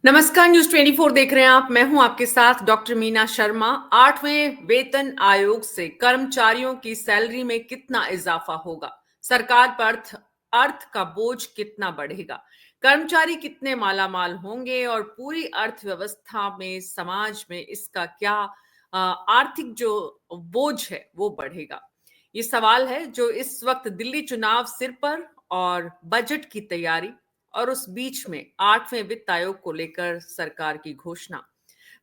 नमस्कार, न्यूज 24 देख रहे हैं आप। मैं हूं आपके साथ डॉक्टर मीना शर्मा। 8वें वेतन आयोग से कर्मचारियों की सैलरी में कितना इजाफा होगा? सरकार पर अर्थ का बोझ कितना बढ़ेगा? कर्मचारी कितने मालामाल होंगे और पूरी अर्थव्यवस्था में, समाज में इसका क्या आर्थिक जो बोझ है वो बढ़ेगा? ये सवाल है जो इस वक्त दिल्ली चुनाव सिर पर और बजट की तैयारी और उस बीच में 8वें वित्त आयोग को लेकर सरकार की घोषणा।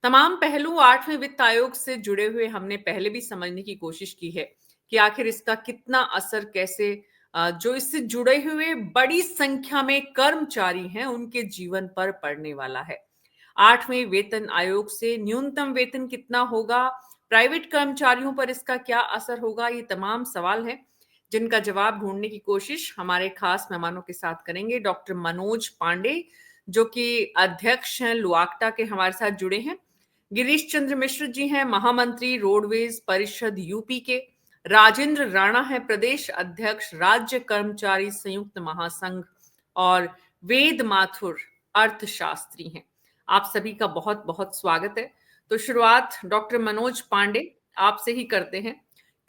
तमाम पहलू 8वें वित्त आयोग से जुड़े हुए हमने पहले भी समझने की कोशिश की है कि आखिर इसका कितना असर, कैसे जो इससे जुड़े हुए बड़ी संख्या में कर्मचारी हैं उनके जीवन पर पड़ने वाला है। 8वें वेतन आयोग से न्यूनतम वेतन कितना होगा, प्राइवेट कर्मचारियों पर इसका क्या असर होगा, ये तमाम सवाल हैं जिनका जवाब ढूंढने की कोशिश हमारे खास मेहमानों के साथ करेंगे। डॉक्टर मनोज पांडे, जो कि अध्यक्ष हैं लुआक्टा के, हमारे साथ जुड़े हैं। गिरीश चंद्र मिश्र जी हैं, महामंत्री रोडवेज परिषद यूपी के। राजेंद्र राणा है, प्रदेश अध्यक्ष राज्य कर्मचारी संयुक्त महासंघ। और वेद माथुर अर्थशास्त्री हैं। आप सभी का बहुत बहुत स्वागत है। तो शुरुआत डॉक्टर मनोज पांडे आपसे ही करते हैं,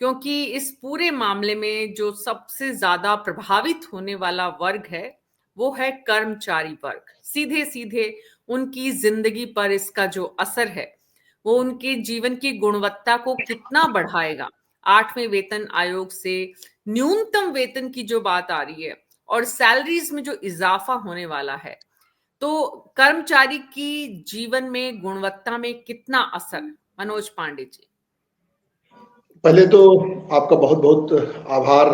क्योंकि इस पूरे मामले में जो सबसे ज्यादा प्रभावित होने वाला वर्ग है वो है कर्मचारी वर्ग। सीधे सीधे उनकी जिंदगी पर इसका जो असर है वो उनके जीवन की गुणवत्ता को कितना बढ़ाएगा। 8वें वेतन आयोग से न्यूनतम वेतन की जो बात आ रही है और सैलरीज में जो इजाफा होने वाला है, तो कर्मचारी की जीवन में, गुणवत्ता में कितना असर? मनोज पांडे जी। पहले तो आपका बहुत बहुत आभार,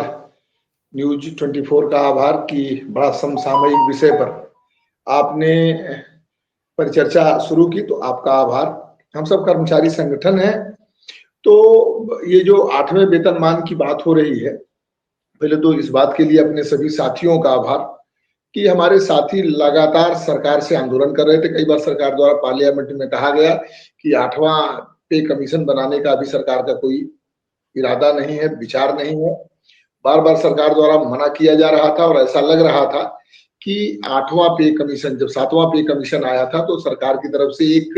न्यूज 24 का आभार कि बड़ा समसामयिक विषय पर आपने परिचर्चा शुरू की, तो आपका आभार। हम सब कर्मचारी संगठन हैं, तो ये जो 8वें वेतनमान की बात हो रही है, पहले तो इस बात के लिए अपने सभी साथियों का आभार कि हमारे साथी लगातार सरकार से आंदोलन कर रहे थे। कई बार सरकार द्वारा पार्लियामेंट में कहा गया कि 8वां पे कमीशन बनाने का अभी सरकार का कोई इरादा नहीं है, विचार नहीं है। बार बार सरकार द्वारा मना किया जा रहा था और ऐसा लग रहा था कि 8वां पे कमीशन, जब 7वां पे कमीशन आया था तो सरकार की तरफ से एक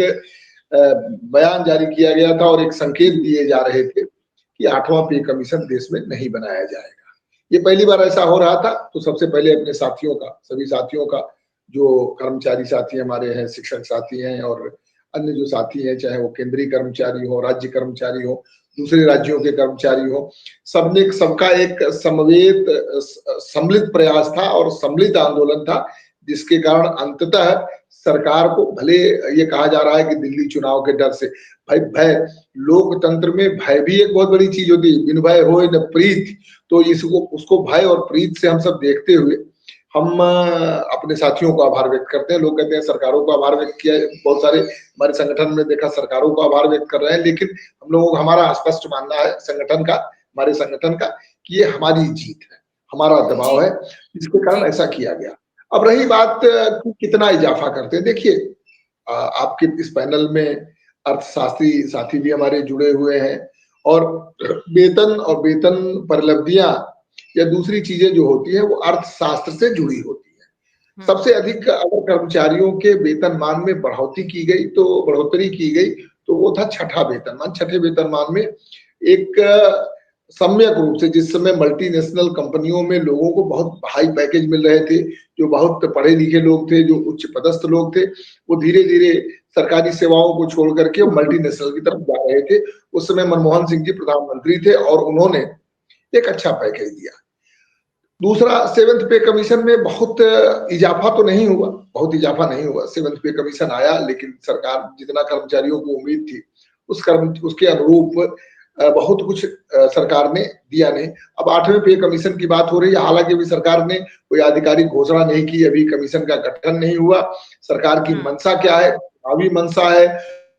बयान जारी किया गया था और एक संकेत दिए जा रहे थे कि 8वां पे कमीशन देश में नहीं बनाया जाएगा। ये पहली बार ऐसा हो रहा था, तो सबसे पहले अपने साथियों का, सभी साथियों का, जो कर्मचारी साथी हमारे हैं, शिक्षक साथी हैं और अन्य जो साथी हैं, चाहे वो केंद्रीय कर्मचारी हो, राज्य कर्मचारी हो, दूसरे राज्यों के कर्मचारी हो, सबका एक समवेत सम्मिलित प्रयास था और सम्मिलित आंदोलन था, जिसके कारण अंततः सरकार को, भले ये कहा जा रहा है कि दिल्ली चुनाव के डर से, भाई भय, लोकतंत्र में भय भी एक बहुत बड़ी चीज होती है। बिन भय होए न प्रीत, तो इसको, उसको भय और प्रीत से हम सब देखते हुए हम अपने साथियों को आभार व्यक्त करते हैं। लोग कहते हैं सरकारों को आभार व्यक्त किया, बहुत सारे हमारे संगठन में देखा सरकारों को आभार व्यक्त कर रहे हैं, लेकिन हम लोगों का, हमारा स्पष्ट मानना है संगठन का, हमारे संगठन का, कि ये हमारी जीत है, हमारा दबाव है, जिसके कारण ऐसा किया गया। अब रही बात कितना इजाफा करते हैं, देखिए आपके इस पैनल में अर्थशास्त्री साथी भी हमारे जुड़े हुए हैं और वेतन और वेतन परिलब्धियां या दूसरी चीजें जो होती है वो अर्थशास्त्र से जुड़ी होती है। सबसे अधिक अगर कर्मचारियों के वेतनमान में बढ़ोतरी की गई तो वो था छठा वेतनमान। छठे वेतनमान में एक सम्यक रूप से, जिस समय मल्टीनेशनल कंपनियों में लोगों को बहुत हाई पैकेज मिल रहे थे, जो बहुत पढ़े लिखे लोग थे, जो उच्च पदस्थ लोग थे, वो धीरे धीरे सरकारी सेवाओं को छोड़ करके मल्टीनेशनल की तरफ जा रहे थे। उस समय मनमोहन सिंह जी प्रधानमंत्री थे और उन्होंने एक अच्छा पैकेज दिया। दूसरा, सेवंथ पे कमीशन में बहुत इजाफा तो नहीं हुआ, बहुत इजाफा नहीं हुआ। सेवंथ पे कमीशन आया, लेकिन सरकार, जितना कर्मचारियों को उम्मीद थी उसके अनुरूप बहुत कुछ सरकार ने दिया नहीं। अब 8वें पे कमीशन की बात हो रही है, हालांकि अभी सरकार ने कोई आधिकारिक घोषणा नहीं की, अभी कमीशन का गठन नहीं हुआ। सरकार की मंशा क्या है, चुनावी मंशा है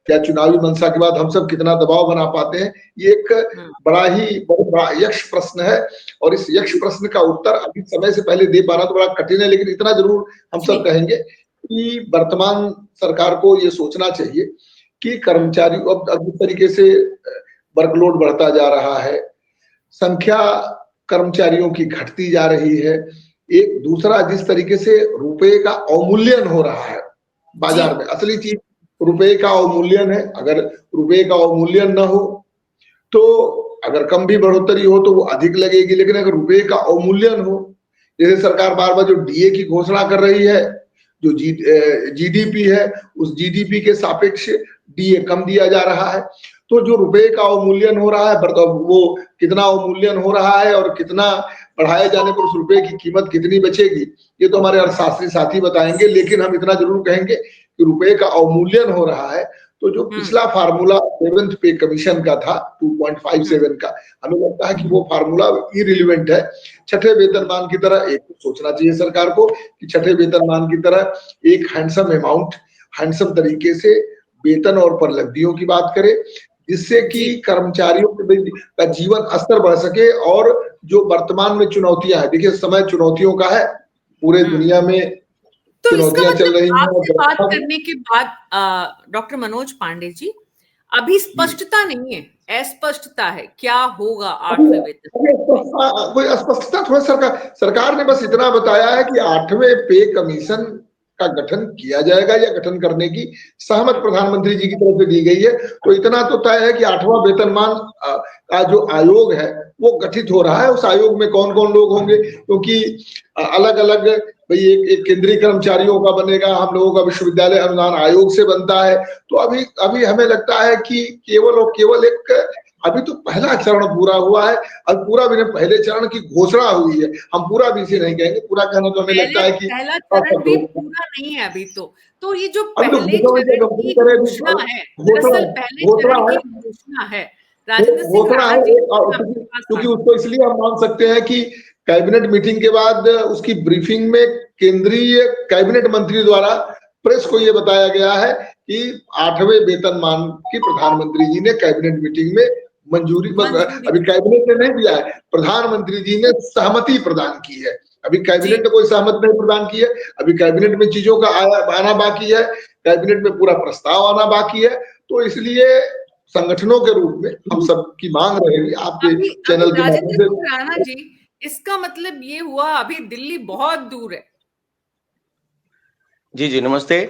क्या, चुनावी मंशा के बाद हम सब कितना दबाव बना पाते हैं, ये एक बहुत बड़ा यक्ष प्रश्न है। और इस यक्ष प्रश्न का उत्तर अभी समय से पहले दे पाना तो बड़ा कठिन है, लेकिन इतना जरूर हम सब कहेंगे कि वर्तमान सरकार को ये सोचना चाहिए कि कर्मचारी, अब जिस तरीके से वर्कलोड बढ़ता जा रहा है, संख्या कर्मचारियों की घटती जा रही है, एक दूसरा जिस तरीके से रुपए का अवमूल्यन हो रहा है, बाजार में। असली चीज रुपए का अवमूल्यन है। अगर रुपए का अवमूल्यन न हो तो अगर कम भी बढ़ोतरी हो तो वो अधिक लगेगी, लेकिन अगर रुपए का अवमूल्यन हो, जैसे सरकार बार बार जो डीए की घोषणा कर रही है, जो जीडीपी है, उस जीडीपी के सापेक्ष डीए कम दिया जा रहा है, तो जो रुपए का अवमूल्यन हो रहा है, वो कितना अवमूल्यन हो रहा है और कितना बढ़ाए जाने पर उस रुपए की कीमत कितनी बचेगी, ये तो हमारे अर्थशास्त्री साथी बताएंगे। लेकिन हम इतना जरूर कहेंगे कि रुपए का अवमूल्यन हो रहा है, तो जो पिछला फार्मूला 7th पे कमीशन का था 2.57 का, हमें लगता है कि वो फार्मूला इरिलीवेंट है। छठे वेतनमान की तरह एक सोचना चाहिए सरकार को कि छठे वेतनमान की तरह एक हैंडसम अमाउंट, हैंडसम तरीके से वेतन और परलब्धियों की बात करे, जिससे कि कर्मचारियों का जीवन स्तर बढ़ सके। और जो वर्तमान में चुनौतियां है, देखिए समय चुनौतियों का है, पूरे दुनिया में तो इसका चुनौतियां चल मतलब रही आपसे बात हैं। करने के बाद डॉक्टर मनोज पांडे जी, अभी स्पष्टता नहीं है, अस्पष्टता है, क्या होगा 8वें वेतन? कोई अस्पष्टता थोड़ा सरकार ने बस इतना बताया है कि 8वें पे कमीशन का गठन किया जाएगा या गठन करने की सहमत प्रधानमंत्री जी की तरफ से दी गई है। तो इतना तो तय है कि 8वां वेतनमान का जो आयोग है वो गठित हो रहा है। उस आयोग में कौन कौन लोग होंगे, क्योंकि अलग अलग भाई एक केंद्रीय कर्मचारियों का बनेगा, हम लोगों का विश्वविद्यालय अनुदान आयोग से बनता है। तो अभी अभी हमें लगता है कि केवल और केवल एक, अभी तो पहला चरण पूरा हुआ है। अब पूरा भी नहीं, पहले चरण की घोषणा हुई है। हम पूरा भी इसे नहीं कहेंगे, पूरा कहना तो हमें लगता है कि पहला चरण भी पूरा नहीं है अभी तो ये जो अभी तो पहले चरण की घोषणा है, दरअसल पहले चरण की घोषणा है, राजेंद्र सिंह घोषणा राणा है, जी क्योंकि उसको इसलिए हम मान सकते हैं कि कैबिनेट मीटिंग के बाद उसकी ब्रीफिंग में केंद्रीय कैबिनेट मंत्री द्वारा प्रेस को यह बताया गया है कि 8वें वेतनमान की प्रधानमंत्री जी ने कैबिनेट मीटिंग में मंजूरी, अभी कैबिनेट ने नहीं दिया है, प्रधानमंत्री जी ने सहमति प्रदान की है। अभी कैबिनेट ने कोई सहमति नहीं प्रदान की है, अभी कैबिनेट में चीजों का आना बाकी है, कैबिनेट में पूरा प्रस्ताव आना बाकी है। तो इसलिए संगठनों के रूप में हम सबकी मांग रहेगी आपके चैनल के माध्यम से। राणा जी, इसका मतलब ये हुआ अभी दिल्ली बहुत दूर है। जी जी नमस्ते।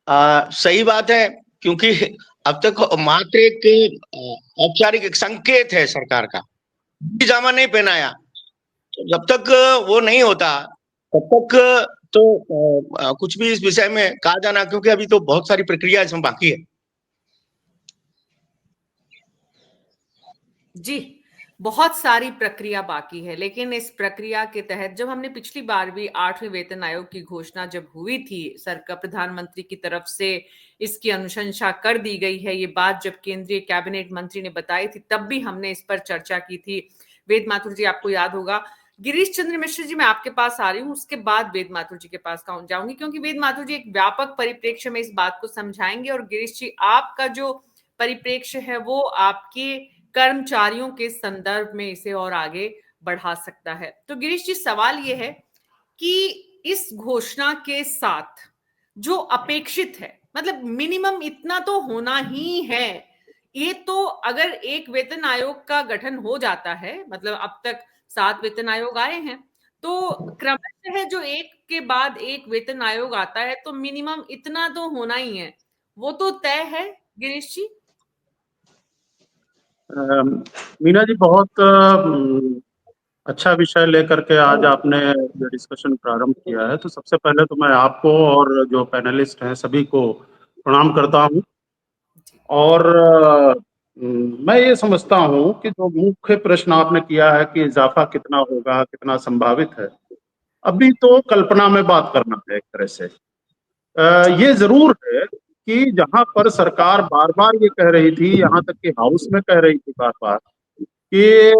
सही बात है, क्योंकि अब तक मात्र एक औपचारिक एक संकेत है सरकार का, जामा नहीं पहनाया। तो जब तक वो नहीं होता तब तक तो कुछ भी इस विषय में कहा जाना, क्योंकि अभी तो बहुत सारी प्रक्रिया इसमें बाकी है। जी, बहुत सारी प्रक्रिया बाकी है, लेकिन इस प्रक्रिया के तहत जब हमने पिछली बार भी 8वें वेतन आयोग की घोषणा जब हुई थी, सरकार प्रधानमंत्री की तरफ से इसकी अनुशंसा कर दी गई है, ये बात जब केंद्रीय कैबिनेट मंत्री ने बताई थी, तब भी हमने इस पर चर्चा की थी। वेद माथुर जी, आपको याद होगा। गिरीश चंद्र मिश्र जी, मैं आपके पास आ रही हूँ, उसके बाद वेद माथुर जी के पास जाऊंगी, क्योंकि वेद माथुर जी एक व्यापक परिप्रेक्ष्य में इस बात को समझाएंगे, और गिरीश जी आपका जो परिप्रेक्ष्य है वो आपके कर्मचारियों के संदर्भ में इसे और आगे बढ़ा सकता है। तो गिरीश जी, सवाल यह है कि इस घोषणा के साथ जो अपेक्षित है, मतलब मिनिमम इतना तो होना ही है, ये तो अगर एक वेतन आयोग का गठन हो जाता है, मतलब अब तक 7 वेतन आयोग आए हैं, तो क्रमशः जो एक के बाद एक वेतन आयोग आता है, तो मिनिमम इतना तो होना ही है, वो तो तय है। गिरीश जी, मीना जी, बहुत अच्छा विषय लेकर के आज आपने ये डिस्कशन प्रारंभ किया है। तो सबसे पहले तो मैं आपको और जो पैनलिस्ट हैं सभी को प्रणाम करता हूं। और मैं ये समझता हूं कि जो मुख्य प्रश्न आपने किया है कि इजाफा कितना होगा, कितना संभावित है, अभी तो कल्पना में बात करना है एक तरह से। ये जरूर है कि जहां पर सरकार बार बार ये कह रही थी, यहाँ तक कि हाउस में कह रही थी बार बार कि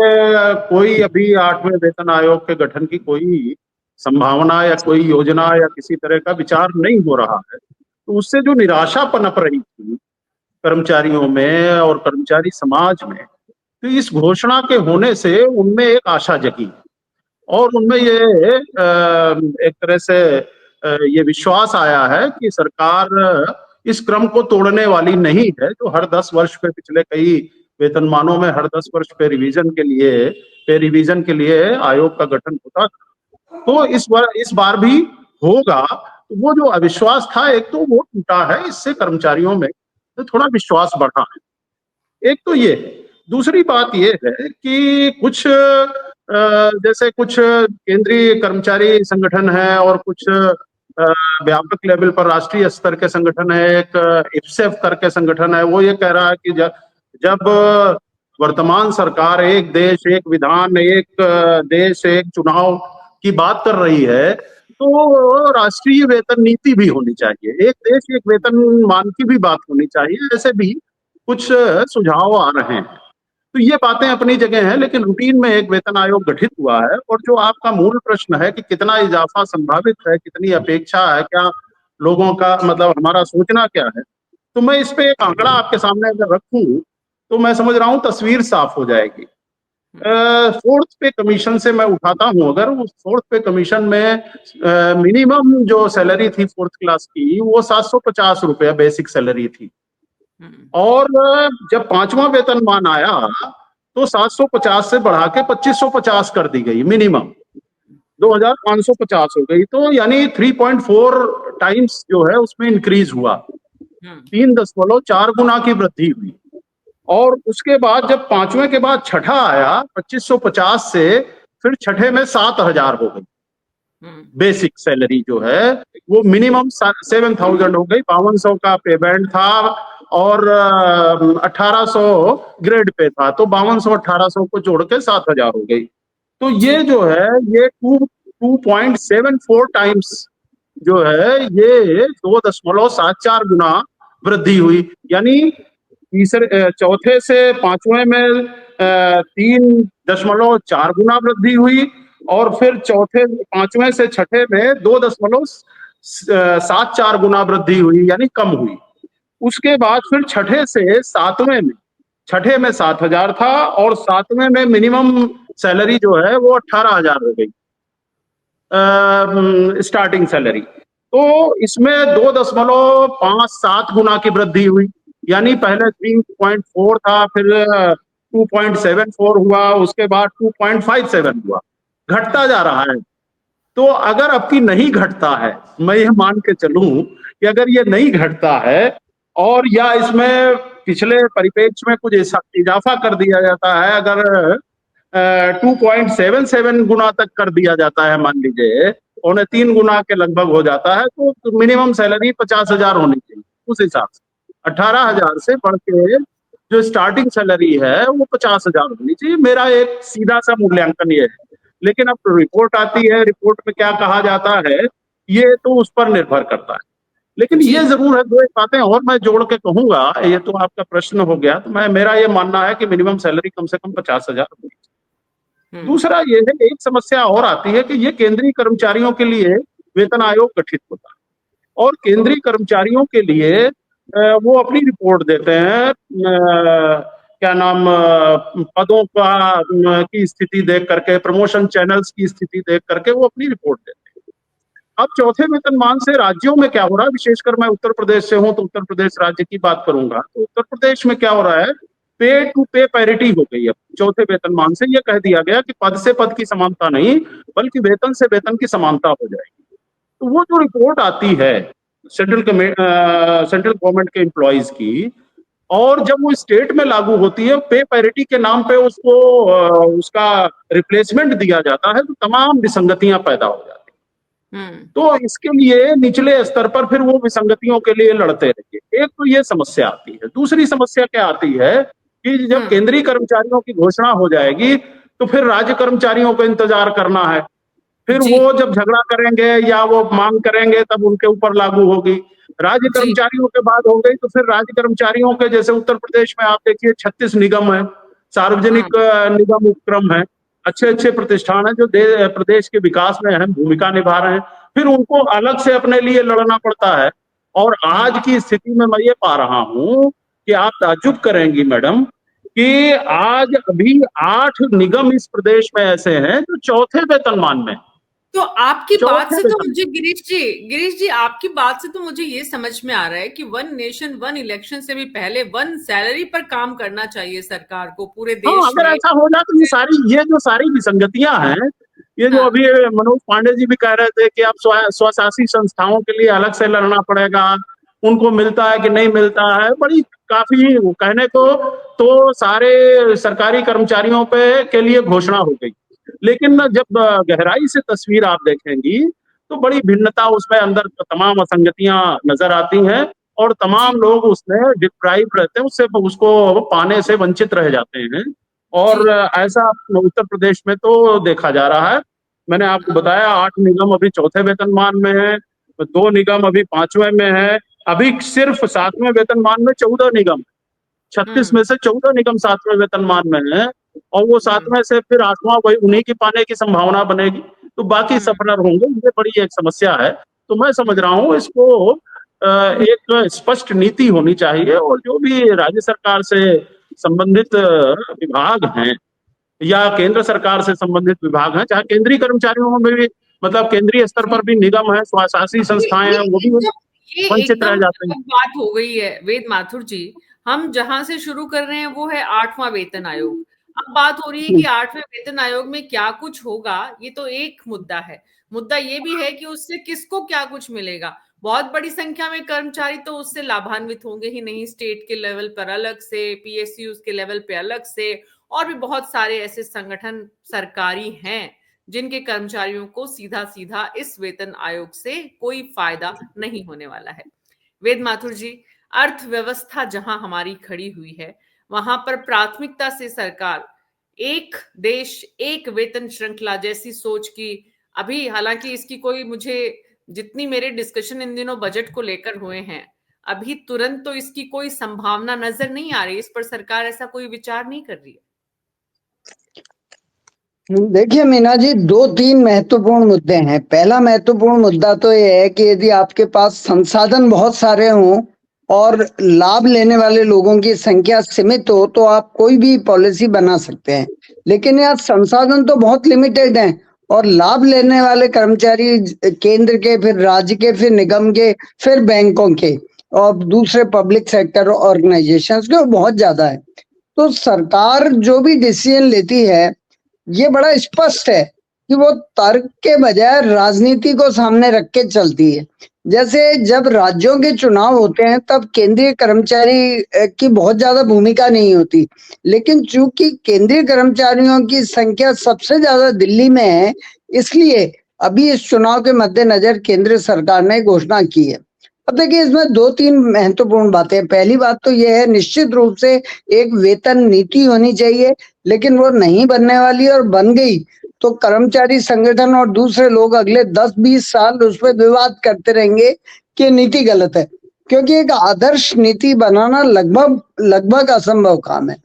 कोई अभी 8वें वेतन आयोग के गठन की कोई संभावना या कोई योजना या किसी तरह का विचार नहीं हो रहा है, तो उससे जो निराशा पनप रही थी कर्मचारियों में और कर्मचारी समाज में, तो इस घोषणा के होने से उनमें एक आशा जगी और उनमें ये एक तरह से ये विश्वास आया है कि सरकार इस क्रम को तोड़ने वाली नहीं है, जो हर 10 वर्ष पे, पिछले कई वेतनमानों में हर 10 वर्ष पे रिवीजन के लिए आयोग का गठन होता था। तो इस बार भी होगा, तो वो जो अविश्वास था एक तो वो टूटा है, इससे कर्मचारियों में तो थोड़ा विश्वास बढ़ा है। एक तो ये, दूसरी बात ये है कि कुछ जैसे कुछ केंद्रीय कर्मचारी संगठन है और कुछ व्यापक लेवल पर राष्ट्रीय स्तर के संगठन है, एक इप्सेफ करके संगठन है, वो ये कह रहा है कि जब वर्तमान सरकार एक देश एक विधान एक देश एक चुनाव की बात कर रही है तो राष्ट्रीय वेतन नीति भी होनी चाहिए, एक देश एक वेतन मान की भी बात होनी चाहिए, ऐसे भी कुछ सुझाव आ रहे हैं। तो ये बातें अपनी जगह है, लेकिन रूटीन में एक वेतन आयोग गठित हुआ है। और जो आपका मूल प्रश्न है कि कितना इजाफा संभावित है, कितनी अपेक्षा है, क्या लोगों का मतलब हमारा सोचना क्या है, तो मैं इस पे एक आंकड़ा आपके सामने अगर रखूं तो मैं समझ रहा हूं तस्वीर साफ हो जाएगी। फोर्थ पे कमीशन से मैं उठाता हूं, अगर उस फोर्थ पे कमीशन में मिनिमम जो सैलरी थी फोर्थ क्लास की वो 750 रुपया बेसिक सैलरी थी, और जब पांचवा वेतनमान आया तो 750 से बढ़ा के 2550 कर दी गई, मिनिमम 2550 हो गई, तो यानी 3.4 टाइम्स जो है उसमें इंक्रीज हुआ, 3.4 गुना की वृद्धि हुई। और उसके बाद जब पांचवें के बाद छठा आया 2550 से, फिर छठे में 7000 हो गई बेसिक सैलरी जो है, वो मिनिमम 7000 हो गई, 5200 का पे बैंड था और 1800 ग्रेड पे था, तो 5200 1800 को जोड़ के 7000 हो गई। तो ये जो है ये 2.74 टाइम्स जो है ये 2.74 गुना वृद्धि हुई, यानी तीसरे चौथे से पांचवें में 3.4 गुना वृद्धि हुई, और फिर चौथे पांचवें से छठे में 2.74 गुना वृद्धि हुई, यानी कम हुई। उसके बाद फिर छठे से सातवें में, छठे में 7000 था और सातवें में मिनिमम सैलरी जो है वो 18000 हो गई स्टार्टिंग सैलरी। तो इसमें 2.57 गुना की वृद्धि हुई, यानी पहले 3.4 था, फिर 2.74 हुआ, उसके बाद 2.57 हुआ, घटता जा रहा है। तो अगर आपकी नहीं घटता है, मैं ये मान के चलूं कि अगर ये नहीं घटता है और या इसमें पिछले परिप्रेक्ष्य में कुछ इजाफा कर दिया जाता है, अगर 2.77 गुना तक कर दिया जाता है, मान लीजिए 3.25 गुना के लगभग हो जाता है, तो मिनिमम सैलरी 50,000 होनी चाहिए। उस हिसाब से 18,000 से बढ़ के जो स्टार्टिंग सैलरी है वो 50,000 होनी चाहिए। मेरा एक सीधा सा मूल्यांकन ये है, लेकिन अब रिपोर्ट आती है, रिपोर्ट में क्या कहा जाता है ये तो उस पर निर्भर करता है। लेकिन ये जरूर है, दो एक बातें और मैं जोड़ के कहूंगा, ये तो आपका प्रश्न हो गया, तो मेरा ये मानना है कि मिनिमम सैलरी कम से कम 50,000 होनी चाहिए। दूसरा ये है, एक समस्या और आती है कि ये केंद्रीय कर्मचारियों के लिए वेतन आयोग गठित होता है, और केंद्रीय कर्मचारियों के लिए वो अपनी रिपोर्ट देते हैं, क्या नाम पदों का की स्थिति देख करके, प्रमोशन चैनल्स की स्थिति देख करके वो अपनी रिपोर्ट देते हैं। अब चौथे वेतनमान से राज्यों में क्या हो रहा है, विशेषकर मैं उत्तर प्रदेश से हूं तो उत्तर प्रदेश राज्य की बात करूंगा, तो उत्तर प्रदेश में क्या हो रहा है, पे टू पे पैरिटी हो गई है। चौथे वेतनमान से यह कह दिया गया कि पद से पद की समानता नहीं, बल्कि वेतन से वेतन की समानता हो जाएगी। तो वो जो रिपोर्ट आती है सेंट्रल गवर्नमेंट के एम्प्लॉइज की, और जब वो स्टेट में लागू होती है, पे पैरिटी के नाम पे उसको उसका रिप्लेसमेंट दिया जाता है, तो तमाम विसंगतियां पैदा हो जाती है। तो इसके लिए निचले स्तर पर फिर वो विसंगतियों के लिए लड़ते रहिए। एक तो ये समस्या आती है। दूसरी समस्या क्या आती है कि जब केंद्रीय कर्मचारियों की घोषणा हो जाएगी तो फिर राज्य कर्मचारियों को इंतजार करना है, फिर वो जब झगड़ा करेंगे या वो मांग करेंगे तब उनके ऊपर लागू होगी। राज्य कर्मचारियों के बाद हो गई तो फिर राज्य कर्मचारियों के, जैसे उत्तर प्रदेश में आप देखिए 36 निगम है, सार्वजनिक निगम उपक्रम है, अच्छे अच्छे प्रतिष्ठान है जो प्रदेश के विकास में अहम भूमिका निभा रहे हैं, फिर उनको अलग से अपने लिए लड़ना पड़ता है। और आज की स्थिति में मैं ये पा रहा हूं कि आप ताज्जुब करेंगी मैडम कि आज अभी 8 निगम इस प्रदेश में ऐसे हैं जो चौथे वेतनमान में। तो आपकी बात से तो मुझे गिरीश जी आपकी बात से तो मुझे ये समझ में आ रहा है कि वन नेशन वन इलेक्शन से भी पहले वन सैलरी पर काम करना चाहिए सरकार को पूरे देश में। अगर ऐसा हो जाए तो ये जो सारी विसंगतियां हैं ये जो हाँ। अभी मनोज पांडे जी भी कह रहे थे कि अब स्वशासी संस्थाओं के लिए अलग से लड़ना पड़ेगा, उनको मिलता है कि नहीं मिलता है, बड़ी काफी कहने को तो सारे सरकारी कर्मचारियों पे के लिए घोषणा हो गई, लेकिन जब गहराई से तस्वीर आप देखेंगी तो बड़ी भिन्नता उसमें अंदर तमाम असंगतियां नजर आती हैं और तमाम लोग उसमें डिप्राइव रहते हैं, उससे उसको पाने से वंचित रह जाते हैं। और ऐसा उत्तर प्रदेश में तो देखा जा रहा है। मैंने आपको बताया 8 निगम अभी चौथे वेतनमान में है, 2 निगम अभी 5वें में है, अभी सिर्फ 7वें वेतनमान में 14 निगम, 36 में से 14 निगम 7वें वेतनमान में है, और वो 7वें से फिर 8वां वही उन्हीं की पाने की संभावना बनेगी, तो बाकी सफर होंगे। ये बड़ी एक समस्या है। तो मैं समझ रहा हूँ इसको एक स्पष्ट नीति होनी चाहिए, और जो भी राज्य सरकार से संबंधित विभाग हैं या केंद्र सरकार से संबंधित विभाग हैं, चाहे केंद्रीय कर्मचारियों में भी, मतलब केंद्रीय स्तर पर भी निगम है, स्वशासी संस्थाएं हैं, वो भी ये वंचित रह एकदम जाते हैं। बात हो गई है वेद माथुर जी। हम जहां से शुरू कर रहे हैं वो है 8वां वेतन आयोग। अब बात हो रही है कि 8वें वेतन आयोग में क्या कुछ होगा, ये तो एक मुद्दा है। मुद्दा ये भी है कि उससे किसको क्या कुछ मिलेगा। बहुत बड़ी संख्या में कर्मचारी तो उससे लाभान्वित होंगे ही नहीं, स्टेट के लेवल पर अलग से, पीएसयू के लेवल पे अलग से, और भी बहुत सारे ऐसे संगठन सरकारी हैं जिनके कर्मचारियों को सीधा सीधा इस वेतन आयोग से कोई फायदा नहीं होने वाला है। वेद माथुर जी, अर्थव्यवस्था जहां हमारी खड़ी हुई है वहां पर प्राथमिकता से सरकार एक देश एक वेतन श्रृंखला जैसी सोच की, अभी हालांकि इसकी कोई, मुझे जितनी मेरे डिस्कशन इन दिनों बजट को लेकर हुए हैं, अभी तुरंत तो इसकी कोई संभावना नजर नहीं आ रही। इस पर सरकार ऐसा कोई विचार नहीं कर रही है। देखिए मीना जी, 2-3 महत्वपूर्ण मुद्दे हैं। पहला महत्वपूर्ण मुद्दा तो ये है कि यदि आपके पास संसाधन बहुत सारे हों और लाभ लेने वाले लोगों की संख्या सीमित हो तो आप कोई भी पॉलिसी बना सकते हैं, लेकिन यहाँ संसाधन तो बहुत लिमिटेड हैं और लाभ लेने वाले कर्मचारी केंद्र के, फिर राज्य के, फिर निगम के, फिर बैंकों के और दूसरे पब्लिक सेक्टर ऑर्गेनाइजेशंस के बहुत ज्यादा है। तो सरकार जो भी डिसीजन लेती है ये बड़ा स्पष्ट है कि वो तर्क के बजाय राजनीति को सामने रख के चलती है। जैसे जब राज्यों के चुनाव होते हैं तब केंद्रीय कर्मचारी की बहुत ज्यादा भूमिका नहीं होती, लेकिन चूंकि केंद्रीय कर्मचारियों की संख्या सबसे ज्यादा दिल्ली में है, इसलिए अभी इस चुनाव के मद्देनजर केंद्र सरकार ने घोषणा की है। अब देखिए इसमें 2-3 महत्वपूर्ण बातें। पहली बात तो यह है, निश्चित रूप से एक वेतन नीति होनी चाहिए, लेकिन वो नहीं बनने वाली, और बन गई तो कर्मचारी संगठन और दूसरे लोग अगले 10-20 साल उस पर विवाद करते रहेंगे कि नीति गलत है, क्योंकि एक आदर्श नीति बनाना लगभग असंभव काम है।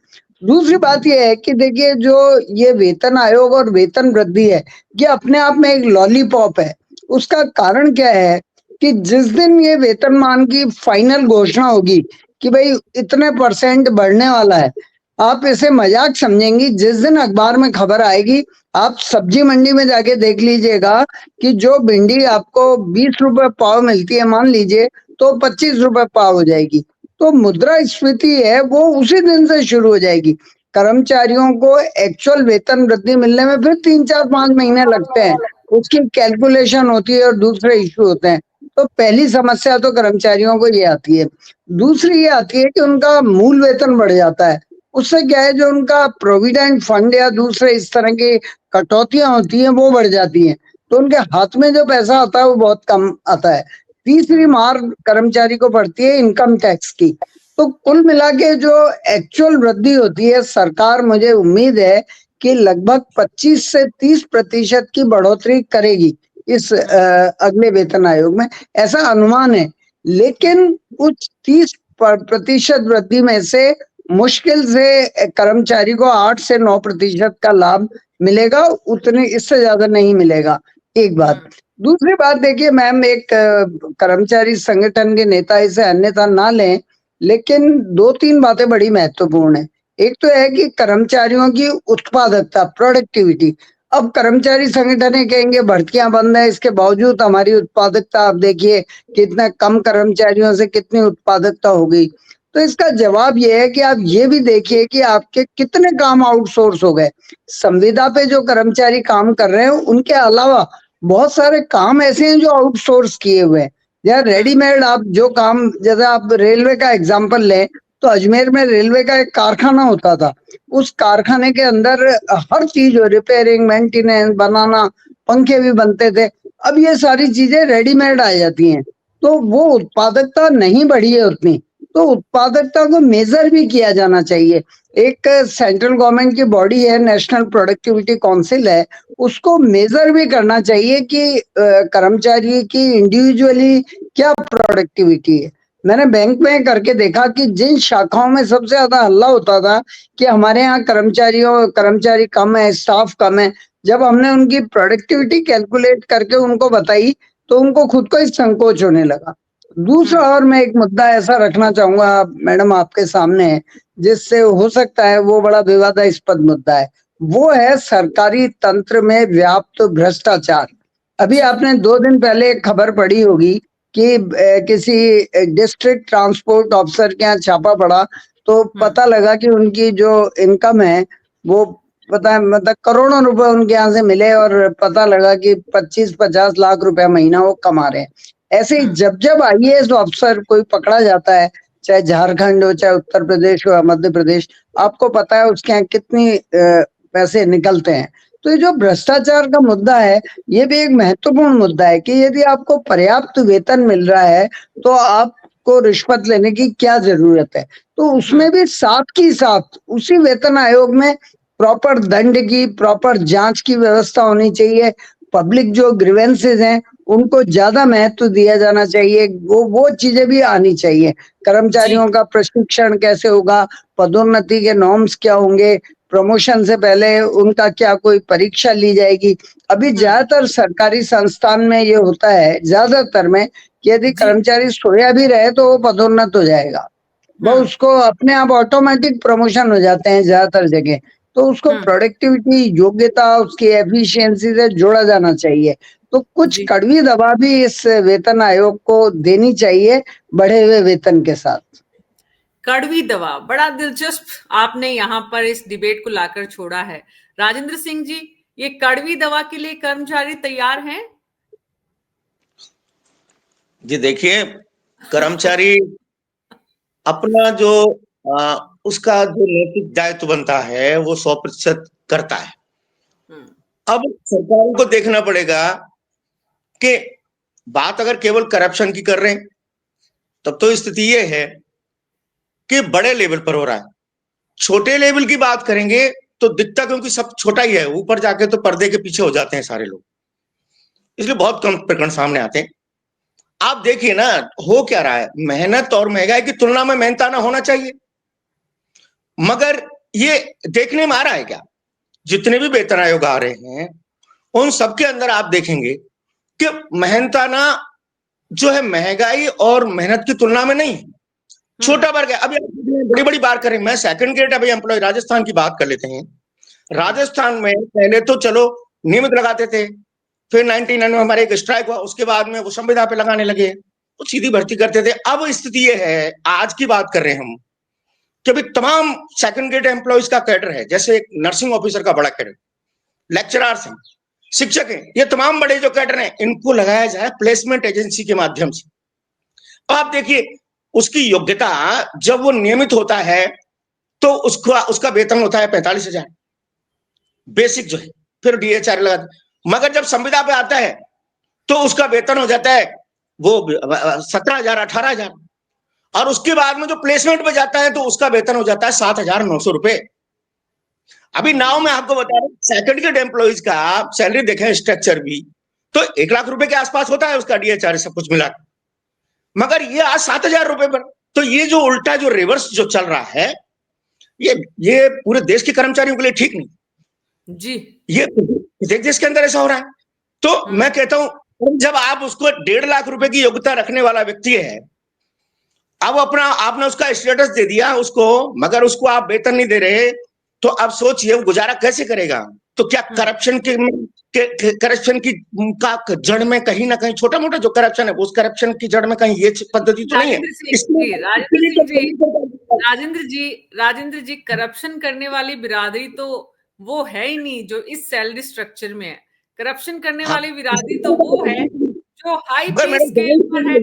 दूसरी बात यह है कि देखिए जो ये वेतन आयोग और वेतन वृद्धि है, ये अपने आप में एक लॉलीपॉप है। उसका कारण क्या है कि जिस दिन ये वेतनमान की फाइनल घोषणा होगी कि भाई इतने % बढ़ने वाला है, आप इसे मजाक समझेंगी। जिस दिन अखबार में खबर आएगी, आप सब्जी मंडी में जाके देख लीजिएगा कि जो भिंडी आपको 20 रुपए पाव मिलती है, मान लीजिए, तो 25 रुपए पाव हो जाएगी। तो मुद्रास्फीति है वो उसी दिन से शुरू हो जाएगी। कर्मचारियों को एक्चुअल वेतन वृद्धि मिलने में फिर 3-4-5 महीने लगते हैं, उसकी कैलकुलेशन होती है और दूसरे इश्यू होते हैं। तो पहली समस्या तो कर्मचारियों को ये आती है। दूसरी ये आती है कि उनका मूल वेतन बढ़ जाता है। उससे क्या है, जो उनका प्रोविडेंट फंड या दूसरे इस तरह की कटौतियां होती हैं वो बढ़ जाती हैं, तो उनके हाथ में जो पैसा आता है वो बहुत कम आता है। तीसरी मार कर्मचारी को पड़ती है इनकम टैक्स की। तो कुल मिला के जो एक्चुअल वृद्धि होती है, सरकार, मुझे उम्मीद है कि लगभग 25 से 30% की बढ़ोतरी करेगी इस अगले वेतन आयोग में, ऐसा अनुमान है। लेकिन उस 30% वृद्धि में से मुश्किल से कर्मचारी को 8 से 9% का लाभ मिलेगा, उतने, इससे ज्यादा नहीं मिलेगा। एक बात। दूसरी बात देखिए मैम, एक कर्मचारी संगठन के नेता इसे अन्यथा ना लें, लेकिन 2-3 बातें बड़ी महत्वपूर्ण है। एक तो है कि कर्मचारियों की उत्पादकता, प्रोडक्टिविटी। अब कर्मचारी संगठन कहेंगे भर्तियां बंद है, इसके बावजूद हमारी उत्पादकता आप देखिए कितना कम कर्मचारियों से कितनी उत्पादकता हो गई। तो इसका जवाब ये है कि आप ये भी देखिए कि आपके कितने काम आउटसोर्स हो गए। संविदा पे जो कर्मचारी काम कर रहे हैं उनके अलावा बहुत सारे काम ऐसे हैं जो आउटसोर्स किए हुए हैं। या रेडीमेड आप जो काम, जैसे आप रेलवे का एग्जांपल लें तो अजमेर में रेलवे का एक कारखाना होता था। उस कारखाने के अंदर हर चीज, रिपेयरिंग, मेंटेनेंस, बनाना, पंखे भी बनते थे। अब ये सारी चीजें रेडीमेड आ जाती हैं, तो वो उत्पादकता नहीं बढ़ी है उतनी। तो उत्पादकता को मेजर भी किया जाना चाहिए। एक सेंट्रल गवर्नमेंट की बॉडी है, नेशनल प्रोडक्टिविटी काउंसिल है, उसको मेजर भी करना चाहिए कि कर्मचारी की इंडिविजुअली क्या प्रोडक्टिविटी है। मैंने बैंक में करके देखा कि जिन शाखाओं में सबसे ज्यादा हल्ला होता था कि हमारे यहाँ कर्मचारी कम है, स्टाफ कम है, जब हमने उनकी प्रोडक्टिविटी कैलकुलेट करके उनको बताई तो उनको खुद को ही संकोच होने लगा। दूसरा और मैं एक मुद्दा ऐसा रखना चाहूंगा मैडम आपके सामने, जिससे हो सकता है वो बड़ा विवादास्पद मुद्दा है, वो है सरकारी तंत्र में व्याप्त भ्रष्टाचार। अभी आपने 2 दिन पहले एक खबर पढ़ी होगी कि किसी डिस्ट्रिक्ट ट्रांसपोर्ट ऑफिसर के यहाँ छापा पड़ा तो पता लगा कि उनकी जो इनकम है वो पता है मतलब करोड़ों रुपए उनके यहाँ से मिले, और पता लगा कि 25-50 लाख रुपए महीना वो कमा रहे हैं। ऐसे ही जब जब IAS अफसर कोई पकड़ा जाता है, चाहे झारखंड हो, चाहे उत्तर प्रदेश हो, मध्य प्रदेश, आपको पता है उसके यहाँ कितनी पैसे निकलते हैं। तो ये जो भ्रष्टाचार का मुद्दा है, ये भी एक महत्वपूर्ण मुद्दा है कि यदि आपको पर्याप्त वेतन मिल रहा है तो आपको रिश्वत लेने की क्या जरूरत है। तो उसमें भी साथ की साथ उसी वेतन आयोग में प्रॉपर दंड की, प्रॉपर जांच की व्यवस्था होनी चाहिए। पब्लिक जो ग्रीवेंसेज हैं उनको ज्यादा महत्व दिया जाना चाहिए, वो चीजें भी आनी चाहिए। कर्मचारियों का प्रशिक्षण कैसे होगा, पदोन्नति के नॉर्म्स क्या होंगे, प्रमोशन से पहले उनका क्या कोई परीक्षा ली जाएगी। अभी ज्यादातर सरकारी संस्थान में ये होता है, ज्यादातर में, कि यदि कर्मचारी सोया भी रहे तो वो पदोन्नत हो जाएगा, वो उसको अपने आप ऑटोमेटिक प्रमोशन हो जाते हैं ज्यादातर जगह। तो उसको प्रोडक्टिविटी, योग्यता, उसकी एफिशिएंसी से जोड़ा जाना चाहिए। तो कुछ कड़वी दवा भी इस वेतन आयोग को देनी चाहिए बढ़े हुए वेतन के साथ। कड़वी दवा, बड़ा दिलचस्प आपने यहाँ पर इस डिबेट को लाकर छोड़ा है। राजेंद्र सिंह जी, ये कड़वी दवा के लिए कर्मचारी तैयार हैं? जी देखिए, कर्मचारी अपना जो उसका जो नैतिक दायित्व बनता है वो 100% करता है। अब सरकारों को देखना पड़ेगा कि बात अगर केवल करप्शन की कर रहे हैं तब तो स्थिति ये है कि बड़े लेवल पर हो रहा है। छोटे लेवल की बात करेंगे तो दिखता, क्योंकि सब छोटा ही है, ऊपर जाके तो पर्दे के पीछे हो जाते हैं सारे लोग, इसलिए बहुत कम प्रकरण सामने आते हैं। आप देखिए ना, हो क्या रहा है, मेहनत और महंगाई की तुलना में मेहनताना होना चाहिए, मगर ये देखने में आ रहा है क्या, जितने भी वेतन आयोग आ रहे हैं उन सबके अंदर आप देखेंगे कि मेहनताना जो है महंगाई और मेहनत की तुलना में नहीं, छोटा वर्ग है। अभी बड़ी बड़ी बात करें, मैं सेकंड ग्रेड अभी एम्प्लॉय राजस्थान की बात कर लेते हैं। राजस्थान में पहले तो चलो नियमित लगाते थे, फिर 99 में हमारे एक स्ट्राइक हुआ, उसके बाद में वो संविदा पे लगाने लगे तो सीधी भर्ती करते थे। अब स्थिति ये है, आज की बात कर रहे हैं हम, कि अभी तमाम सेकंड ग्रेड एम्प्लॉयज का कैडर है, जैसे एक नर्सिंग ऑफिसर का बड़ा कैडर, लेक्चरर्स हैं, शिक्षक हैं, ये तमाम बड़े जो कैडर हैं इनको लगाया जाए प्लेसमेंट एजेंसी के माध्यम से। आप देखिए उसकी योग्यता, जब वो नियमित होता है तो उसका वेतन होता है 45,000 बेसिक जो है, फिर DHR लगा, मगर जब संविदा पे आता है तो उसका वेतन हो जाता है वो 17,000 18,000, और उसके बाद में जो प्लेसमेंट पे जाता है तो उसका वेतन हो जाता है 7,900 रुपए। अभी नाव में आपको बता रहे, सेकंड ग्रेड एम्प्लॉइज का सैलरी देखें स्ट्रक्चर भी तो 1 लाख रुपए के आसपास होता है उसका DHR सब कुछ मिला, मगर ये आज 7,000 रुपए पर। तो ये जो उल्टा जो रिवर्स जो चल रहा है, ये पूरे देश के कर्मचारियों के लिए ठीक नहीं जी, ये देश के अंदर ऐसा हो रहा है। तो मैं कहता हूं, जब आप उसको 1.5 लाख रुपए की योग्यता रखने वाला व्यक्ति है, अब आपने उसका स्टेटस दे दिया उसको, मगर उसको आप वेतन नहीं दे रहे, तो अब सोचिए वो गुजारा कैसे करेगा। तो क्या करप्शन करप्शन की का जड़ में कहीं ना कहीं छोटा मोटा जो करप्शन है उस करप्शन की जड़ में कहीं ये पद्धति तो नहीं है। राजेंद्र जी करप्शन करने वाली बिरादरी तो वो है ही नहीं जो इस सैलरी स्ट्रक्चर में है। करप्शन करने वाली बिरादरी तो वो है जो हाई पे स्केल पर है।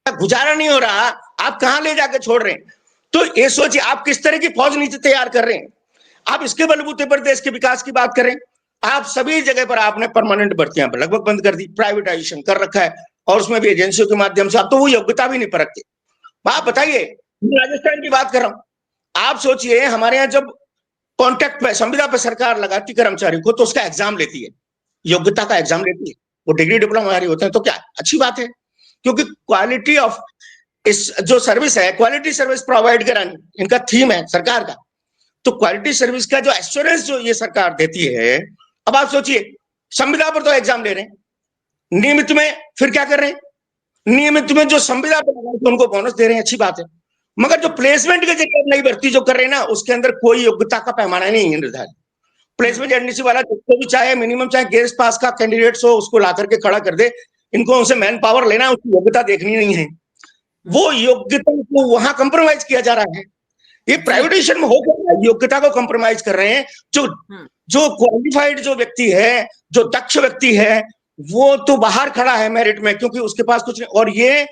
गुजारा नहीं हो रहा, आप कहां ले जाके छोड़ रहे हैं? तो ये सोचिए आप किस तरह की फौज नीति तैयार कर रहे हैं। आप इसके बलबूते पर देश के विकास की बात करें, आप सभी जगह पर आपने परमानेंट भर्तियां लगभग बंद कर दी, प्राइवेटाइजेशन कर रखा है, और उसमें भी एजेंसियों के माध्यम से। आप तो वो योग्यता भी नहीं परखते। आप बताइए, राजस्थान की बात कर रहा हूं, आप सोचिए हमारे यहाँ जब कॉन्ट्रैक्ट पे संविदा पे सरकार लगाती कर्मचारी को तो उसका एग्जाम लेती है, योग्यता का एग्जाम लेती है, वो डिग्री डिप्लोमा होते हैं। तो क्या अच्छी बात है, क्योंकि क्वालिटी ऑफ इस जो सर्विस है, क्वालिटी सर्विस प्रोवाइड करानी इनका थीम है सरकार का। तो क्वालिटी सर्विस का जो एश्योरेंस जो ये सरकार देती है, अब आप सोचिए संविदा पर तो एग्जाम ले रहे हैं, नियमित में फिर क्या कर रहे हैं, नियमित में जो संविदा पर तो उनको बोनस दे रहे हैं, अच्छी बात है, मगर जो प्लेसमेंट के जरिए नई भर्ती जो कर रहे हैं ना, उसके अंदर कोई योग्यता का पैमाना नहीं है निर्धारित। प्लेसमेंट एजेंसी वाला जिसको भी चाहे मिनिमम चाहे गेस्ट पास का कैंडिडेट हो उसको ला करके खड़ा कर दे, इनको उनसे मैन पावर लेना, उसकी योग्यता देखनी नहीं है। वो योग्यता को वहां कंप्रोमाइज किया जा रहा है। ये प्राइवेटाइजेशन में हो गया, योग्यता को कंप्रोमाइज कर रहे हैं। जो क्वालिफाइड जो व्यक्ति है, जो दक्ष व्यक्ति है, वो तो बाहर खड़ा है मेरिट में, क्योंकि उसके पास कुछ नहीं। और ये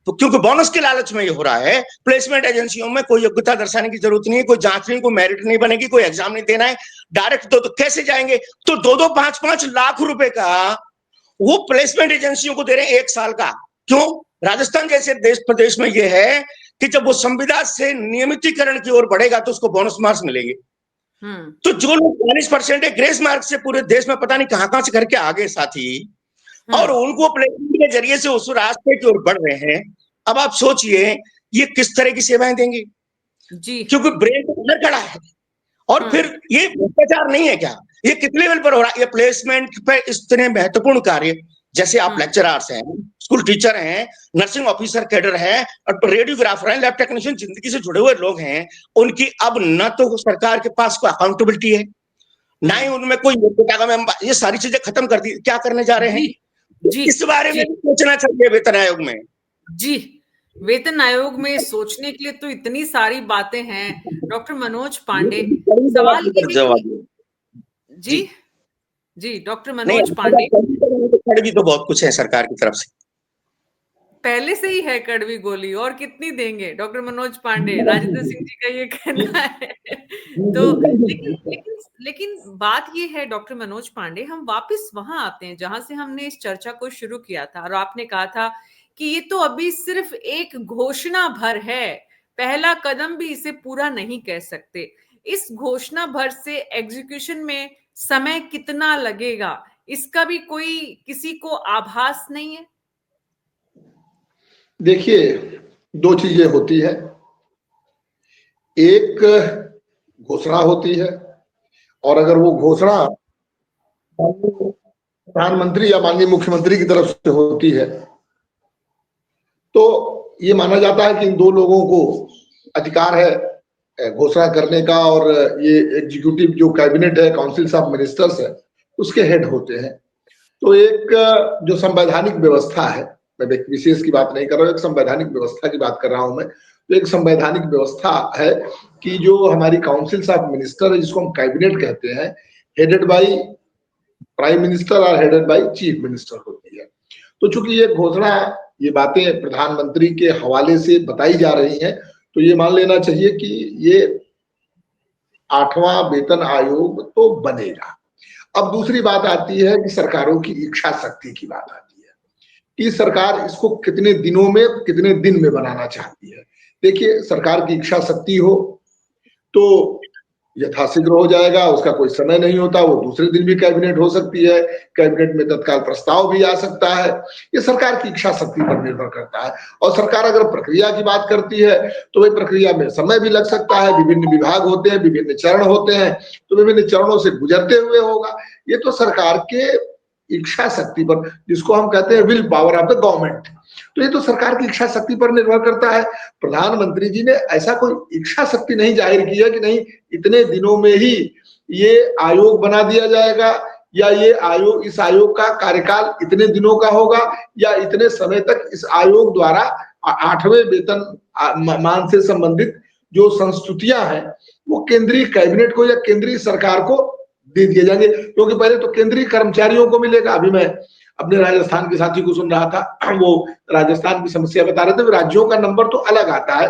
तो क्योंकि बोनस के लालच में ये हो रहा है। प्लेसमेंट एजेंसियों में कोई योग्यता दर्शाने की जरूरत नहीं है, कोई जांच नहीं, कोई मेरिट नहीं बनेगी, कोई एग्जाम नहीं देना है, डायरेक्ट तो कैसे जाएंगे? तो 2-2, 5-5 लाख रुपए का वो प्लेसमेंट एजेंसियों को दे रहे हैं 1 साल का। क्यों? राजस्थान जैसे देश प्रदेश में यह है कि जब वो संविदा से नियमितीकरण की ओर बढ़ेगा तो उसको बोनस मार्क्स मिलेंगे। तो जो लोग 40% है ग्रेस मार्क्स से पूरे देश में पता नहीं कहां से करके आगे साथी, और उनको प्लेसमेंट के जरिए से उस रास्ते की ओर बढ़ रहे हैं। अब आप सोचिए ये किस तरह की सेवाएं देंगे जी, क्योंकि ब्रेन तो अंदर खड़ा है। और फिर ये भ्रष्टाचार नहीं है क्या? ये किस लेवल पर हो रहा है? ये प्लेसमेंट पे इतने महत्वपूर्ण कार्य, जैसे आप लेक्चरर्स हैं, स्कूल टीचर हैं, नर्सिंग ऑफिसर कैडर हैं, और रेडियोग्राफर हैं, लैब टेक्नीशियन, जिंदगी से जुड़े हुए लोग हैं, उनकी अब न तो सरकार के पास कोई अकाउंटेबिलिटी है, ना ही उनमें कोई योग्यता का। ये सारी चीजें खत्म कर दी, क्या करने जा रहे हैं जी, इस बारे में सोचना चाहिए वेतन आयोग में। जी, वेतन आयोग में सोचने के लिए तो इतनी सारी बातें हैं। डॉक्टर मनोज पांडे, सवाल जी डॉक्टर मनोज पांडे, कड़वी तो बहुत कुछ है सरकार की तरफ से, पहले से ही है कड़वी गोली, और कितनी देंगे? डॉक्टर मनोज पांडे, राजेंद्र सिंह जी का ये कहना है। तो लेकिन बात ये है डॉक्टर मनोज पांडे, हम वापस वहां आते हैं जहां से हमने इस चर्चा को शुरू किया था, और आपने कहा था कि ये तो अभी सिर्फ एक घोषणा भर है, पहला कदम भी इसे पूरा नहीं कह सकते। इस घोषणा भर से एग्जीक्यूशन में समय कितना लगेगा, इसका भी कोई किसी को आभास नहीं है। देखिए, 2 चीजें होती है, एक घोषणा होती है, और अगर वो घोषणा प्रधानमंत्री या माननीय मुख्यमंत्री की तरफ से होती है तो ये माना जाता है कि इन 2 लोगों को अधिकार है घोषणा करने का, और ये एग्जीक्यूटिव जो कैबिनेट है, काउंसिल ऑफ मिनिस्टर्स है, उसके हेड होते हैं। तो एक जो संवैधानिक व्यवस्था है, मैं व्यक्ति विशेष की बात नहीं कर रहा हूं, एक संवैधानिक व्यवस्था की बात कर रहा हूं मैं। तो एक संवैधानिक व्यवस्था है कि जो हमारी काउंसिल ऑफ मिनिस्टर है, जिसको हम कैबिनेट कहते हैं, हेडेड बाई प्राइम मिनिस्टर और हेडेड बाई चीफ मिनिस्टर होती है। तो चूंकि ये घोषणा, ये बातें प्रधानमंत्री के हवाले से बताई जा रही हैं, तो ये मान लेना चाहिए कि ये 8वां वेतन आयोग तो बनेगा। अब दूसरी बात आती है कि सरकारों की इच्छा शक्ति की बात आती है कि सरकार इसको कितने दिनों में, कितने दिन में बनाना चाहती है। देखिए, सरकार की इच्छा शक्ति हो तो यथाशीघ्र हो जाएगा, उसका कोई समय नहीं होता, वो दूसरे दिन भी कैबिनेट हो सकती है, कैबिनेट में तत्काल प्रस्ताव भी आ सकता है। ये सरकार की इच्छा शक्ति पर निर्भर करता है। और सरकार अगर प्रक्रिया की बात करती है तो वही प्रक्रिया में समय भी लग सकता है, विभिन्न विभाग होते हैं, विभिन्न चरण होते हैं, तो विभिन्न चरणों से गुजरते हुए होगा। ये तो सरकार के इच्छा शक्ति पर, जिसको हम कहते हैं will power of the government, तो ये तो सरकार की इच्छा शक्ति पर निर्भर करता है। प्रधानमंत्री जी ने ऐसा कोई इच्छा शक्ति नहीं जाहिर की है कि नहीं इतने दिनों में ही ये आयोग बना दिया जाएगा या ये आयोग, इस आयोग का कार्यकाल इतने दिनों का होगा या इतने समय तक इस आयोग द्वारा 8वें वेतन मान से संबंधित जो संस्तुतियां हैं वो केंद्रीय कैबिनेट को या केंद्रीय सरकार को दे दिए जाएंगे। क्योंकि पहले तो केंद्रीय कर्मचारियों को मिलेगा। अभी मैं अपने राजस्थान के साथी को सुन रहा था, वो राजस्थान की समस्या बता रहे थे। राज्यों का नंबर तो अलग आता है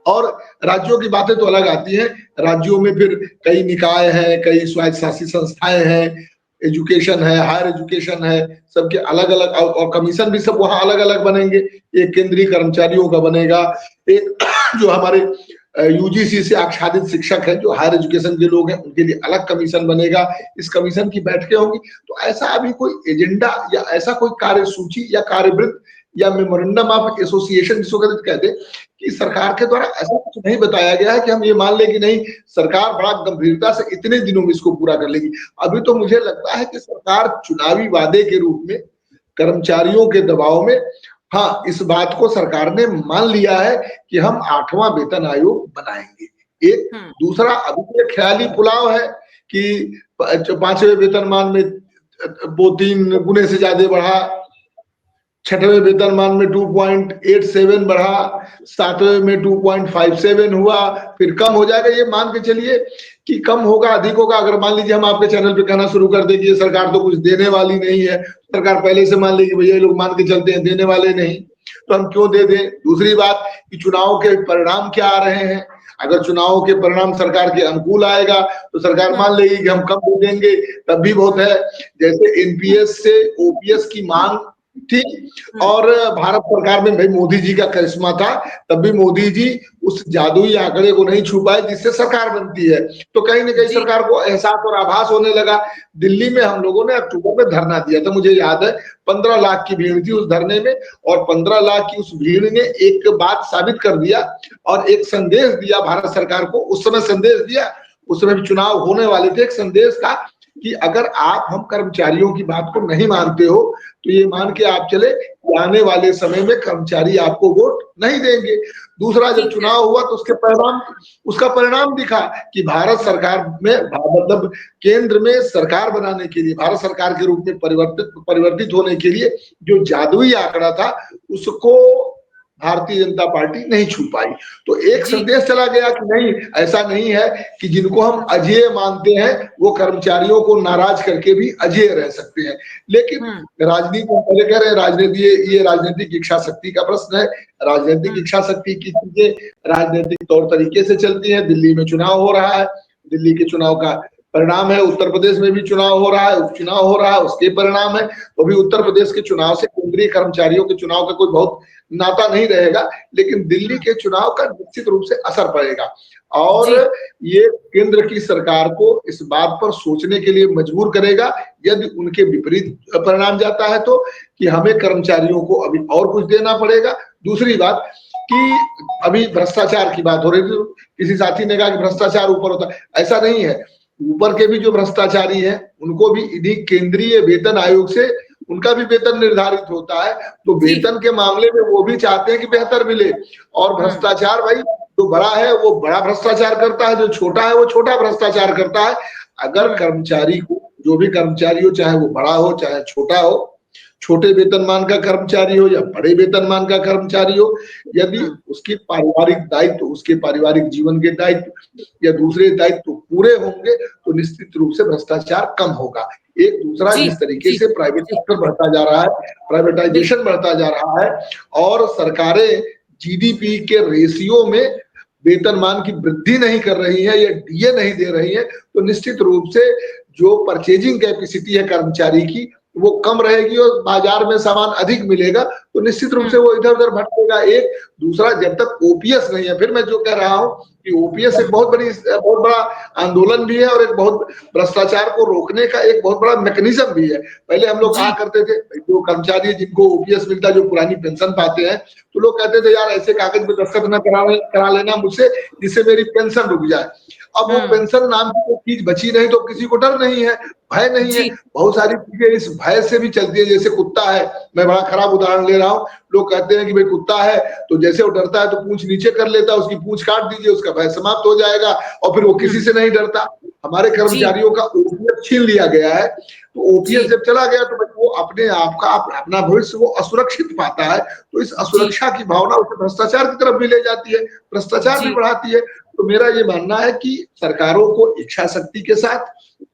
और राज्यों की बातें तो अलग आती हैं। राज्यों में फिर कई निकाय हैं, कई स्वायत्त शासित संस्थाएं हैं, एजुकेशन है, हायर एजुकेशन है, सबके अलग अलग, और कमीशन भी सब वहां अलग अलग बनेंगे। एक केंद्रीय कर्मचारियों का बनेगा, एक जो हमारे यूजीसी से आच्छादित शिक्षक है, जो हायर एजुकेशन के लोग हैं, उनके लिए अलग कमीशन बनेगा। इस कमीशन की बैठकें होंगी। तो ऐसा अभी कोई एजेंडा या ऐसा कोई कार्यसूची या कार्यवृत्त या मेमोरेंडम ऑफ एसोसिएशन जिसको कहते हैं कि सरकार के द्वारा ऐसा कुछ नहीं बताया गया है कि हम ये मान ले कि नहीं, सरकार बड़ा गंभीरता से इतने दिनों में इसको पूरा कर लेगी। अभी तो मुझे लगता है कि सरकार चुनावी वादे के रूप में कर्मचारियों के दबाव में, हाँ, इस बात को सरकार ने मान लिया है कि हम 8वां वेतन आयोग बनाएंगे। एक दूसरा अभी एक ख्याली पुलाव है कि 5वें वेतनमान में वो 3 गुने से ज्यादा बढ़ा, 6वें वेतनमान में 2.87 बढ़ा, 7वें में 2.57 हुआ, फिर कम हो जाएगा। ये मान के चलिए कि कम होगा, अधिक होगा। अगर मान लीजिए हम आपके चैनल पे कहना शुरू कर दें कि ये सरकार तो कुछ देने वाली नहीं है, सरकार पहले से मान लेगी भैया ये लोग मान के चलते हैं देने वाले नहीं, तो हम क्यों दे दें। दूसरी बात कि चुनाव के परिणाम क्या आ रहे हैं। अगर चुनाव के परिणाम सरकार के अनुकूल आएगा तो सरकार मान लेगी कि हम कम दे देंगे, तब भी बहुत है। जैसे एनपीएस से ओपीएस की मांग थी और भारत सरकार में भाई मोदी जी का करिश्मा था, तब भी मोदी जी उस जादुई आंकड़े को नहीं छू पाए जिससे सरकार बनती है। तो कहीं ना कहीं सरकार को एहसास और आभास होने लगा। दिल्ली में हम लोगों ने अक्टूबर में धरना दिया था, मुझे याद है 15 लाख की भीड़ थी उस धरने में, और 15 लाख की उस भीड़ ने एक बात साबित कर दिया और एक संदेश दिया भारत सरकार को। उस समय संदेश दिया, उस समय भी चुनाव होने वाले थे। एक संदेश था कि अगर आप हम कर्मचारियों की बात को नहीं मानते हो तो ये मान के आप चले कि आने वाले समय में कर्मचारी आपको वोट नहीं देंगे। दूसरा, जब चुनाव हुआ तो उसका परिणाम दिखा कि भारत सरकार में, मतलब केंद्र में सरकार बनाने के लिए, भारत सरकार के रूप में परिवर्तित होने के लिए जो जादुई आंकड़ा था उसको भारतीय जनता पार्टी नहीं छू पाई। तो एक संदेश चला गया कि नहीं, ऐसा नहीं है कि जिनको हम अजेय मानते हैं वो कर्मचारियों को नाराज करके भी अजेय रह सकते हैं। लेकिन राजनीति, पहले कह रहे हैं राजनीति, ये राजनीतिक इच्छा शक्ति का प्रश्न है। राजनीतिक इच्छा शक्ति की चीजें राजनीतिक तौर तरीके से चलती है। दिल्ली में चुनाव हो रहा है, दिल्ली के चुनाव का परिणाम है। उत्तर प्रदेश में भी चुनाव हो रहा है, उपचुनाव हो रहा है, उसके परिणाम है। तो भी उत्तर प्रदेश के चुनाव से केंद्रीय कर्मचारियों के चुनाव का कोई बहुत नाता नहीं रहेगा, लेकिन दिल्ली के चुनाव का निश्चित रूप से असर पड़ेगा। और ये केंद्र की सरकार को इस बात पर सोचने के लिए मजबूर करेगा, यदि उनके विपरीत परिणाम जाता है तो, कि हमें कर्मचारियों को अभी और कुछ देना पड़ेगा। दूसरी बात कि अभी भ्रष्टाचार की बात हो रही थी, किसी साथी ने कहा कि भ्रष्टाचार ऊपर होता है, ऐसा नहीं है। ऊपर के भी जो भ्रष्टाचारी हैं उनको भी इन्हीं केंद्रीय वेतन आयोग से उनका भी वेतन निर्धारित होता है। तो वेतन के मामले में वो भी चाहते हैं कि बेहतर मिले। और भ्रष्टाचार, भाई जो बड़ा है वो बड़ा भ्रष्टाचार करता है, जो छोटा है वो छोटा भ्रष्टाचार करता है। अगर कर्मचारी को, जो भी कर्मचारी हो, चाहे वो बड़ा हो चाहे छोटा हो, छोटे वेतनमान का कर्मचारी हो या बड़े वेतनमान का कर्मचारी हो, यदि उसकी पारिवारिक दायित्व, उसके पारिवारिक जीवन के दायित्व या दूसरे दायित्व पूरे होंगे तो निश्चित रूप से भ्रष्टाचार कम होगा। एक दूसरा, जिस तरीके से प्राइवेट सेक्टर बढ़ता जा रहा है, प्राइवेटाइजेशन बढ़ता जा रहा है और सरकारें जीडीपी के रेशियो में वेतनमान की वृद्धि नहीं कर रही है या डीए नहीं दे रही है, तो निश्चित रूप से जो परचेजिंग कैपेसिटी है कर्मचारी की वो कम रहेगी और बाजार में सामान अधिक मिलेगा, तो निश्चित रूप से वो इधर उधर भटकेगा। एक दूसरा, जब तक ओपीएस नहीं है, फिर मैं जो कह रहा हूं कि ओपीएस एक बहुत बड़ा आंदोलन भी है और एक बहुत भ्रष्टाचार को रोकने का एक बहुत बड़ा मैकेनिज्म भी है। पहले हम लोग कहा करते थे, जो कर्मचारी जिनको ओपीएस मिलता, जो पुरानी पेंशन पाते हैं, तो लोग कहते थे यार ऐसे कागज पे दस्तखत न करा लेना मुझसे जिससे मेरी पेंशन रुक जाए। अब वो पेंशन नाम की कोई चीज बची नहीं तो किसी को डर नहीं है, भय नहीं है। बहुत सारी चीजें इस भय से भी चलती है। जैसे कुत्ता है, मैं बड़ा खराब उदाहरण ले रहा हूँ, लोग कहते हैं कि भाई कुत्ता है तो जैसे वो डरता है तो पूंछ नीचे कर लेता है, उसकी पूंछ काट दीजिए, उसका भय समाप्त हो जाएगा और फिर वो किसी से नहीं डरता। हमारे कर्मचारियों का ओपीएस छीन लिया गया है, तो ओपीएस जब चला गया तो वो अपने आप का अपना भविष्य वो असुरक्षित पाता है, तो इस असुरक्षा की भावना उसे भ्रष्टाचार की तरफ भी ले जाती है, भ्रष्टाचार भी बढ़ाती है। तो मेरा ये मानना है कि सरकारों को इच्छा शक्ति के साथ,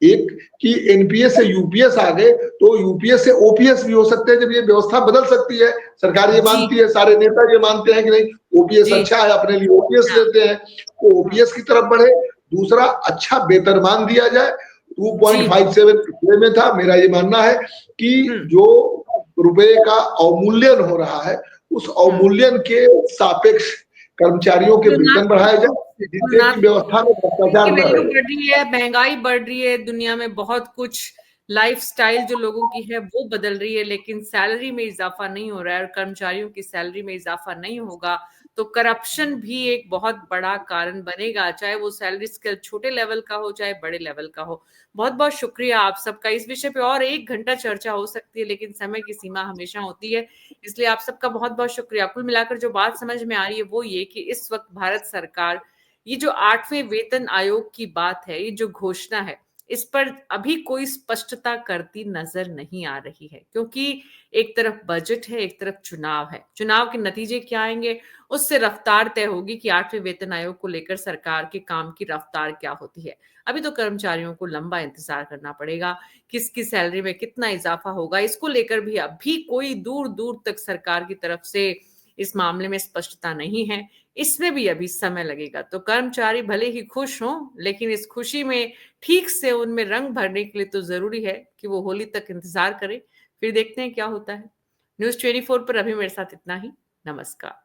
एक कि एनपीएस से यूपीएस आ गए तो यूपीएस से ओपीएस भी हो सकते हैं, जब ये व्यवस्था बदल सकती है, सरकार ये मानती है, सारे नेता ये मानते हैं कि नहीं ओपीएस अच्छा है, अपने लिए ओपीएस लेते हैं, तो ओपीएस की तरफ बढ़े। दूसरा, अच्छा वेतनमान दिया जाए, 2.57 में था। मेरा ये मानना है कि जो रुपए का अवमूल्यन हो रहा है, उस अवमूल्यन के सापेक्ष कर्मचारियों के वेतन बढ़ाए जाए, जिससे कि व्यवस्था में भ्रष्टाचार न वैल्यू रहे। बढ़ रही है, महंगाई बढ़ रही है, दुनिया में बहुत कुछ लाइफस्टाइल जो लोगों की है वो बदल रही है, लेकिन सैलरी में इजाफा नहीं हो रहा है और कर्मचारियों की सैलरी में इजाफा नहीं होगा तो करप्शन भी एक बहुत बड़ा कारण बनेगा, चाहे वो सैलरी स्केल छोटे लेवल का हो चाहे बड़े लेवल का हो। बहुत बहुत शुक्रिया आप सबका। इस विषय पे और 1 घंटा चर्चा हो सकती है, लेकिन समय की सीमा हमेशा होती है, इसलिए आप सबका बहुत बहुत शुक्रिया। कुल मिलाकर जो बात समझ में आ रही है वो ये कि इस वक्त भारत सरकार ये जो 8वें वेतन आयोग की बात है, ये जो घोषणा है, इस पर अभी कोई स्पष्टता करती नजर नहीं आ रही है, क्योंकि एक तरफ बजट है, एक तरफ चुनाव है। चुनाव के नतीजे क्या आएंगे उससे रफ्तार तय होगी कि 8वें वेतन आयोग को लेकर सरकार के काम की रफ्तार क्या होती है। अभी तो कर्मचारियों को लंबा इंतजार करना पड़ेगा, किसकी सैलरी में कितना इजाफा होगा, इसको लेकर भी अभी कोई दूर दूर तक सरकार की तरफ से इस मामले में स्पष्टता नहीं है। इसमें भी अभी समय लगेगा, तो कर्मचारी भले ही खुश हों, लेकिन इस खुशी में ठीक से उनमें रंग भरने के लिए तो जरूरी है कि वो होली तक इंतजार करें। फिर देखते हैं क्या होता है। न्यूज़ 24 पर अभी मेरे साथ इतना ही। नमस्कार।